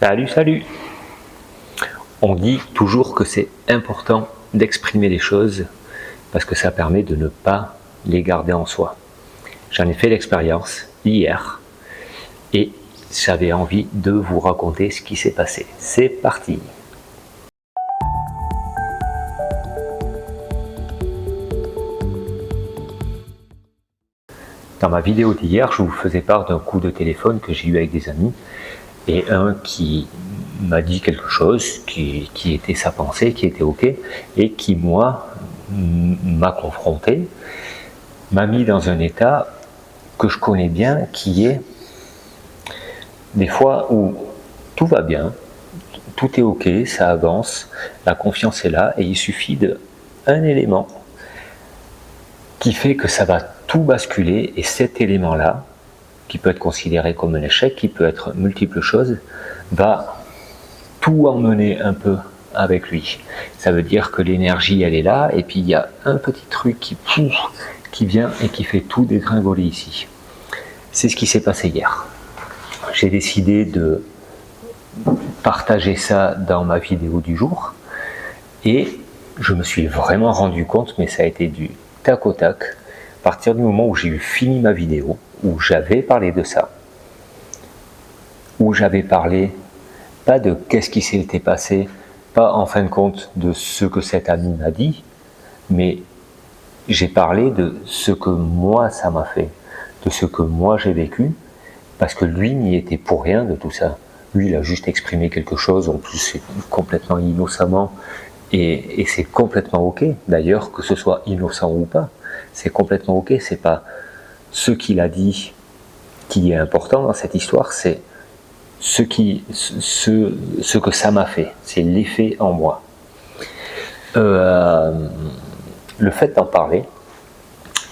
Salut, salut! On dit toujours que c'est important d'exprimer les choses parce que ça permet de ne pas les garder en soi. J'en ai fait l'expérience hier et j'avais envie de vous raconter ce qui s'est passé. C'est parti! Dans ma vidéo d'hier, je vous faisais part d'un coup de téléphone que j'ai eu avec des amis et un qui m'a dit quelque chose qui était sa pensée, qui était ok, et qui, moi, m'a confronté, m'a mis dans un état que je connais bien, qui est des fois où tout va bien, tout est ok, ça avance, la confiance est là, et il suffit d'un élément qui fait que ça va tout basculer, et cet élément-là, qui peut être considéré comme un échec, qui peut être multiples choses, va tout emmener un peu avec lui. Ça veut dire que l'énergie, elle est là, et puis il y a un petit truc qui vient et qui fait tout dégringoler ici. C'est ce qui s'est passé hier. J'ai décidé de partager ça dans ma vidéo du jour, et je me suis vraiment rendu compte, mais ça a été du tac au tac, à partir du moment où j'ai eu fini ma vidéo, où j'avais parlé de ça, où j'avais parlé pas de qu'est-ce qui s'était passé, pas en fin de compte de ce que cet ami m'a dit, mais j'ai parlé de ce que moi ça m'a fait, de ce que moi j'ai vécu, parce que lui n'y était pour rien de tout ça. Lui, il a juste exprimé quelque chose, en plus c'est complètement innocemment, et c'est complètement ok, d'ailleurs, que ce soit innocent ou pas, c'est complètement ok, c'est pas ce qu'il a dit qui est important dans cette histoire, c'est ce que ça m'a fait, c'est l'effet en moi. Le fait d'en parler,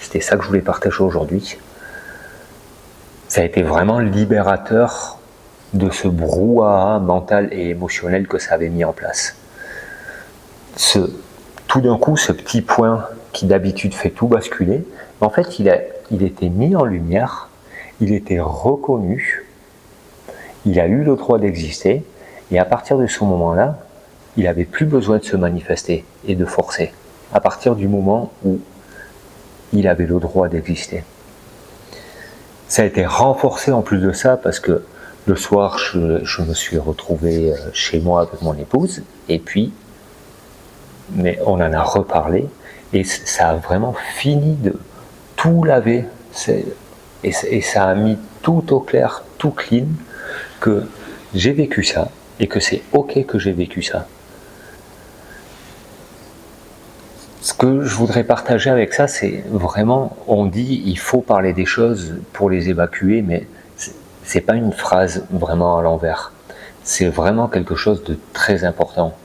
c'était ça que je voulais partager aujourd'hui, ça a été vraiment libérateur de ce brouhaha mental et émotionnel que ça avait mis en place. Tout d'un coup, ce petit point qui d'habitude fait tout basculer, en fait, il était mis en lumière, il était reconnu, il a eu le droit d'exister, et à partir de ce moment-là, il n'avait plus besoin de se manifester et de forcer, à partir du moment où il avait le droit d'exister. Ça a été renforcé en plus de ça, parce que le soir, je me suis retrouvé chez moi avec mon épouse, et puis, mais on en a reparlé, et ça a vraiment fini de tout laver, et ça a mis tout au clair, tout clean, que j'ai vécu ça, et que c'est ok que j'ai vécu ça. Ce que je voudrais partager avec ça, c'est vraiment, on dit il faut parler des choses pour les évacuer, mais c'est pas une phrase vraiment à l'envers. C'est vraiment quelque chose de très important.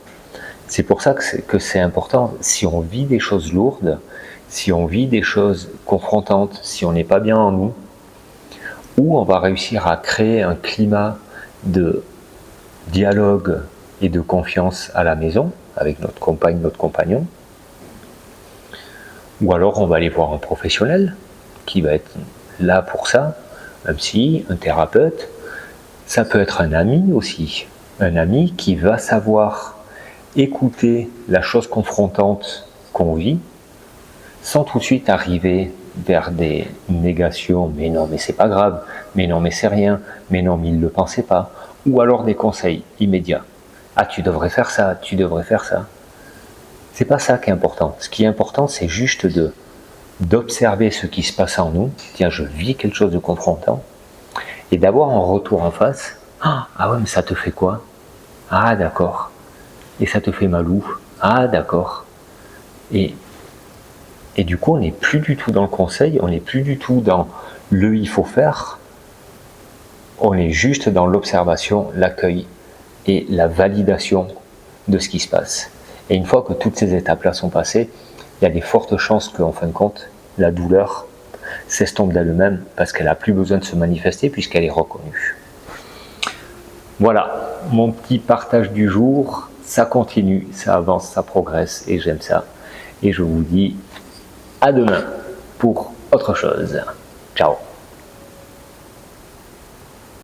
C'est pour ça que c'est important. Si on vit des choses lourdes, si on vit des choses confrontantes, si on n'est pas bien en nous, ou on va réussir à créer un climat de dialogue et de confiance à la maison, avec notre compagne, notre compagnon, ou alors on va aller voir un professionnel qui va être là pour ça, un psy, un thérapeute. Ça peut être un ami aussi, un ami qui va savoir écouter la chose confrontante qu'on vit, sans tout de suite arriver vers des négations, mais non mais c'est pas grave, mais non mais c'est rien, mais non mais il ne le pensait pas, ou alors des conseils immédiats. Ah, tu devrais faire ça, tu devrais faire ça. C'est pas ça qui est important. Ce qui est important, c'est juste d'observer ce qui se passe en nous. Tiens, je vis quelque chose de confrontant, et d'avoir un retour en face. Ah ouais, mais ça te fait quoi? Ah d'accord. Et ça te fait mal où? Ah d'accord. Et du coup, on n'est plus du tout dans le conseil, on n'est plus du tout dans le il faut faire, on est juste dans l'observation, l'accueil et la validation de ce qui se passe. Et une fois que toutes ces étapes-là sont passées, il y a des fortes chances qu'en fin de compte, la douleur s'estompe d'elle-même parce qu'elle n'a plus besoin de se manifester puisqu'elle est reconnue. Voilà, mon petit partage du jour, ça continue, ça avance, ça progresse et j'aime ça. Et je vous dis à demain pour autre chose. Ciao.